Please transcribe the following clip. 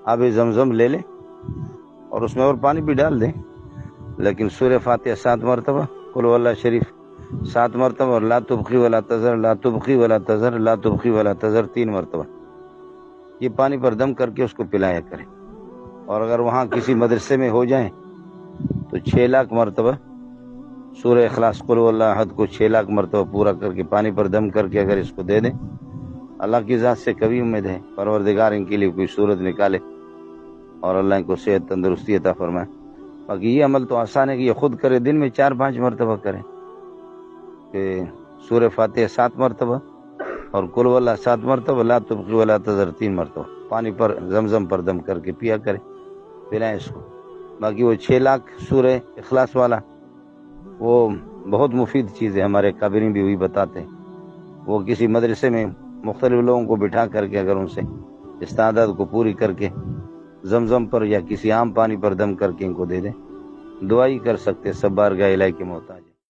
آب زمزم لے لیں اور اس میں اور پانی بھی ڈال دیں، لیکن سورہ فاتحہ 7 مرتبہ، قل هو اللہ شریف 7 مرتبہ، اور لا تبقی ولا تذر، لا تبقی ولا تذر، لا تبقی ولا تذر 3 مرتبہ، یہ پانی پر دم کر کے اس کو پلایا کریں۔ اور اگر وہاں کسی مدرسے میں ہو جائیں تو 6 لاکھ مرتبہ سورہ اخلاص قل هو اللہ احد کو 6 لاکھ مرتبہ پورا کر کے پانی پر دم کر کے اگر اس کو دے دیں، اللہ کی ذات سے کبھی امید ہے پروردگار ان کے لیے کوئی صورت نکالے اور اللہ ان کو صحت تندرستی عطا فرمائے۔ باقی یہ عمل تو آسان ہے کہ یہ خود کرے، دن میں 4-5 مرتبہ کریں کہ سورہ فاتحہ 7 مرتبہ اور قل هو اللہ 7 مرتبہ، لا تبقی ولا تذر 3 مرتبہ، پانی پر زمزم پر دم کر کے پیا کرے، پلائیں اس کو۔ باقی وہ 6 لاکھ سورہ اخلاص والا وہ بہت مفید چیز ہے، ہمارے کابرین بھی وہی بتاتے ہیں۔ وہ کسی مدرسے میں مختلف لوگوں کو بٹھا کر کے اگر ان سے استعداد کو پوری کر کے زمزم پر یا کسی عام پانی پر دم کر کے ان کو دے دیں، دعائی کر سکتے، سب بارگاہ الہی کے محتاج۔